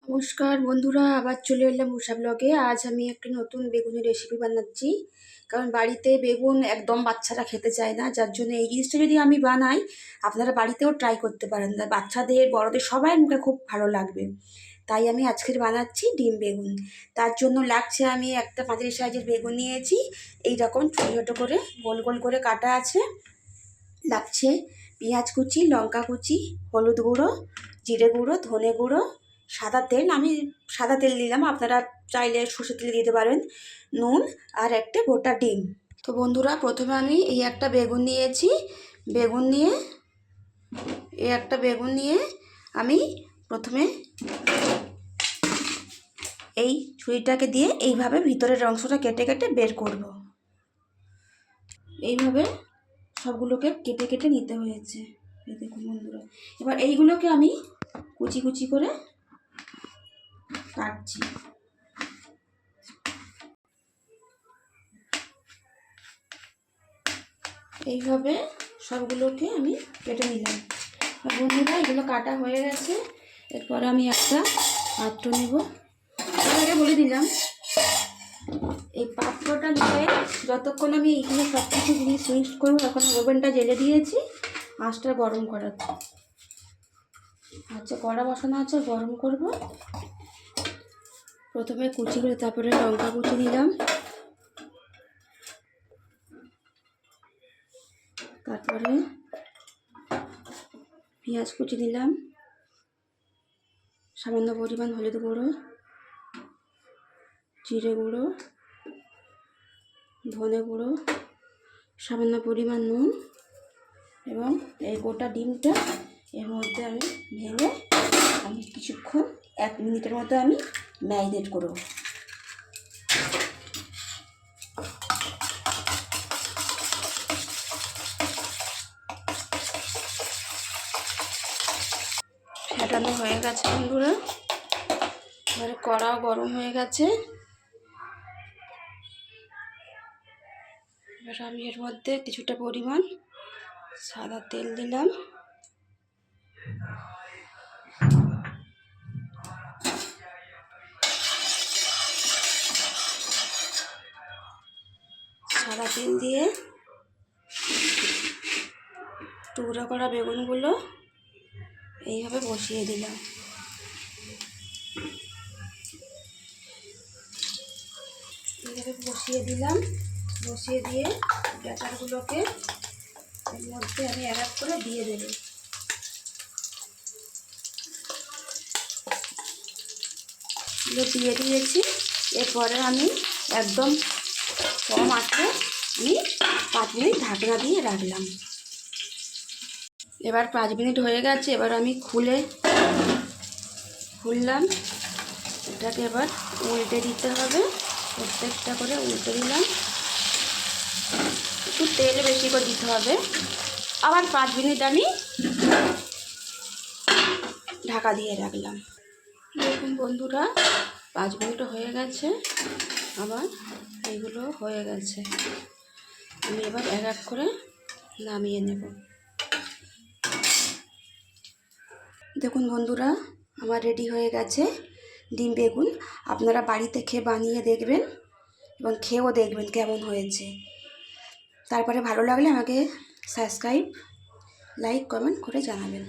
নমস্কার বন্ধুরা, আবার চলে এলাম উষা ব্লগে। আজ আমি একটা নতুন বেগুনের রেসিপি বানাচ্ছি। কারণ বাড়িতে বেগুন একদম বাচ্চারা খেতে চায় না, যার জন্য এই জিনিসটা যদি আমি বানাই আপনারা বাড়িতেও ট্রাই করতে পারেন। বাচ্চাদের বড়দের সবাই মুখে খুব ভালো লাগবে। তাই আমি আজকের বানাচ্ছি ডিম বেগুন। তার জন্য লাগছে, আমি একটা মাঝারি সাইজের বেগুন নিয়েছি, এইরকম ছোটো ছোটো করে গোল গোল করে কাটা আছে। লাগছে পেঁয়াজ কুচি, লঙ্কা কুচি, হলুদ গুঁড়ো, জিরে গুঁড়ো, ধনে গুঁড়ো, সাদা তেল। আমি সাদা তেল দিলাম, আপনারা চাইলে সর্ষের তেল দিতে পারেন, নুন আর একটা গোটা ডিম। তো বন্ধুরা, প্রথমে আমি এই একটা বেগুন নিয়েছি। বেগুন নিয়ে আমি প্রথমে এই ছুরিটাকে দিয়ে এইভাবে ভিতরের অংশটা কেটে কেটে বের করব। এইভাবে সবগুলোকে কেটে কেটে নিতে হয়েছে। এই দেখুন বন্ধুরা, এবার এইগুলোকে আমি কুচি কুচি করে কাটছি। এইভাবে সবগুলোকে আমি কেটে নিলাম। বন্ধুরা, এগুলো কাটা হয়ে গেছে। এরপরে আমি একটা পাত্র নেব। তার আগে বলে দিলাম, এই পাত্রটা নিয়ে যতক্ষণ আমি এইখানে সব কিছু জিনিস মিক্স করবো, এখন ওভেনটা জ্বেলে দিয়েছি, আঁচটা গরম করার। আচ্ছা, কড়া বসানো আছে, গরম করব। প্রথমে কুচি করে, তারপরে লঙ্কা কুচি দিলাম, তারপরে পেঁয়াজ কুচি দিলাম, সামান্য পরিমাণ হলুদ গুঁড়ো, জিরে গুঁড়ো, ধনে গুঁড়ো, সামান্য পরিমাণ নুন, এবং এই গোটা ডিমটা এর মধ্যে আমি ভেঙে কিছুক্ষণ 1 মিনিটের মতো আমি ম্যারিনেট করব। ফেটানো হয়ে গেছে বন্ধুরা, এবারে কড়াও গরম হয়ে গেছে। এবার আমি এর মধ্যে কিছুটা পরিমাণ সাদা তেল দিলাম, সাদা তেল দিয়ে টুকরো করা বেগুনগুলো এইভাবে বসিয়ে দিলাম। বসিয়ে দিয়ে ব্যাটারগুলোকে এর মধ্যে আমি এক এক করে দিয়ে দেব। দিয়ে দিয়েছি। এরপরে আমি একদম কম আঁচে আমি 5 মিনিট ঢাকনা দিয়ে রাখলাম। এবার 5 মিনিট হয়ে গেছে। এবার আমি খুললাম। এটাকে এবার উল্টে দিতে হবে, প্রত্যেকটা করে উল্টে দিলাম। একটু তেল বেশি করে দিতে হবে। আবার 5 মিনিট আমি ঢাকা দিয়ে রাখলাম। দেখুন বন্ধুরা, 5 মিনিটও হয়ে গেছে, আবার এইগুলো হয়ে গেছে। আমি এবার এক এক করে নামিয়ে নেব। দেখুন বন্ধুরা, আমার রেডি হয়ে গেছে ডিম বেগুন। আপনারা বাড়িতে বানিয়ে দেখবেন এবং খেয়েও দেখবেন কেমন হয়েছে। তারপরে ভালো লাগলে আমাকে সাবস্ক্রাইব, লাইক, কমেন্ট করে জানাবেন।